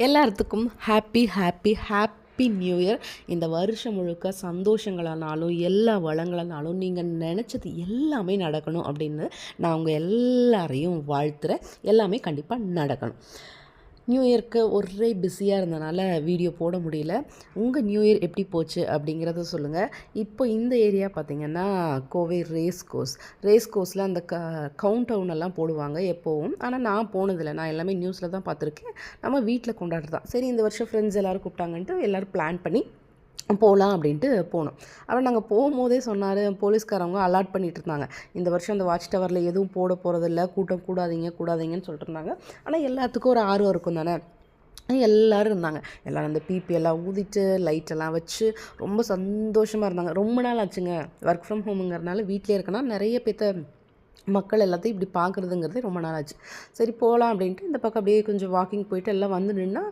எல்லாத்துக்கும் happy happy happy new year. இந்த வருஷம் முழுக்க சந்தோஷங்களானாலும் எல்லா வளங்களானாலும் நீங்கள் நினச்சது எல்லாமே நடக்கணும் அப்படின்னு நான் உங்கள் எல்லாரையும் வாழ்த்துறேன். எல்லாமே கண்டிப்பாக நடக்கணும். நியூ இயர்க்கு ஒரே பிஸியாக இருந்தனால வீடியோ போட முடியல. உங்கள் நியூ இயர் எப்படி போச்சு அப்படிங்கிறத சொல்லுங்கள். இப்போ இந்த ஏரியா பார்த்திங்கன்னா கோவை ரேஸ் கோர்ஸில் அந்த கவுண்ட் டவுன் எல்லாம் போடுவாங்க எப்போவும். ஆனால் நான் போனதில்லை, நான் எல்லாமே நியூஸில் தான் பார்த்துருக்கேன். நம்ம வீட்டில் கொண்டாடுறது தான். சரி, இந்த வருஷம் ஃப்ரெண்ட்ஸ் எல்லோரும் கூப்பிட்டாங்கன்ட்டு எல்லோரும் பிளான் பண்ணி போகலாம் அப்படின்ட்டு போனோம். அப்புறம் நாங்கள் போகும்போதே சொன்னார், போலீஸ்காரவங்க அலாட் பண்ணிகிட்டு இருந்தாங்க, இந்த வருஷம் அந்த வாட்ச் டவரில் எதுவும் போட போகிறதில்ல, கூட்டம் கூடாதீங்கன்னு சொல்லிட்டு இருந்தாங்க. ஆனால் எல்லாத்துக்கும் ஒரு ஆர்வம் இருக்கும் தானே, எல்லோரும் இருந்தாங்க. எல்லோரும் அந்த பிபி எல்லாம் ஊதிட்டு லைட்டெல்லாம் வச்சு ரொம்ப சந்தோஷமாக இருந்தாங்க. ரொம்ப நாள் ஆச்சுங்க, ஒர்க் ஃப்ரம் ஹோமுங்கிறதுனால வீட்டிலே இருக்கனா நிறைய பேர்த்த மக்கள் எல்லாத்தையும் இப்படி பார்க்குறதுங்கிறதே ரொம்ப நாள் ஆச்சு. சரி போகலாம் அப்படின்ட்டு இந்த பக்கம் அப்படியே கொஞ்சம் வாக்கிங் போயிட்டு எல்லாம் வந்து நின்னா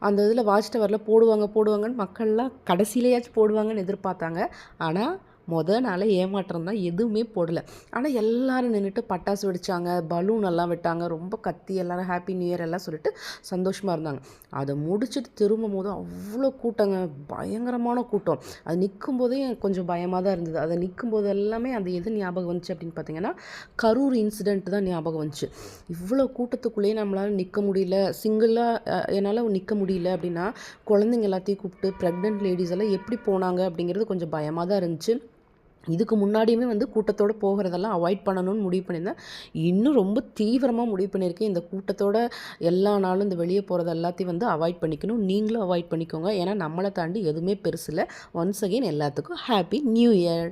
அந்த இதில் வாட்ச் டவரில் போடுவாங்கன்னு மக்கள்லாம் கடைசியிலேயாச்சும் போடுவாங்கன்னு எதிர்பார்த்தாங்க. ஆனால் நாளே ஏமாற்றம் தான், எதுவுமே போடலை. ஆனால் எல்லோரும் நின்றுட்டு பட்டாசு வெடித்தாங்க, பலூன் எல்லாம் விட்டாங்க, ரொம்ப கத்தி எல்லோரும் ஹாப்பி நியூ இயர் எல்லாம் சொல்லிட்டு சந்தோஷமாக இருந்தாங்க. அதை முடிச்சுட்டு திரும்பும் போது அவ்வளோ கூட்டங்க, பயங்கரமான கூட்டம். அது நிற்கும் போதே கொஞ்சம் பயமாக தான் இருந்தது. அதை நிற்கும் போது எல்லாமே அந்த எது ஞாபகம் வந்துச்சு அப்படின்னு பார்த்தீங்கன்னா கரூர் இன்சிடெண்ட் தான் ஞாபகம் வந்துச்சு. இவ்வளோ கூட்டத்துக்குள்ளேயே நம்மளால் நிற்க முடியல, சிங்கிளாக என்னால் நிற்க முடியல அப்படின்னா குழந்தைங்க எல்லாத்தையும் கூப்பிட்டு ப்ரெக்னென்ட் லேடிஸ் எல்லாம் எப்படி போனாங்க அப்படிங்கிறது கொஞ்சம் பயமாக தான் இருந்துச்சு. இதுக்கு முன்னாடியுமே கூட்டத்தோடு போகிறதெல்லாம் அவாய்ட் பண்ணணும்னு முடிவு பண்ணியிருந்தேன். இன்னும் ரொம்ப தீவிரமாக முடிவு பண்ணியிருக்கேன். இந்த கூட்டத்தோட எல்லா நாளும் இந்த வெளியே போகிறது எல்லாத்தையும் அவாய்ட் பண்ணிக்கணும். நீங்களும் அவாய்ட் பண்ணிக்கோங்க. ஏன்னா நம்மளை தாண்டி எதுவுமே பெருசு இல்லை. ஒன்ஸ் அகெயின் எல்லாத்துக்கும் ஹாப்பி நியூ இயர்.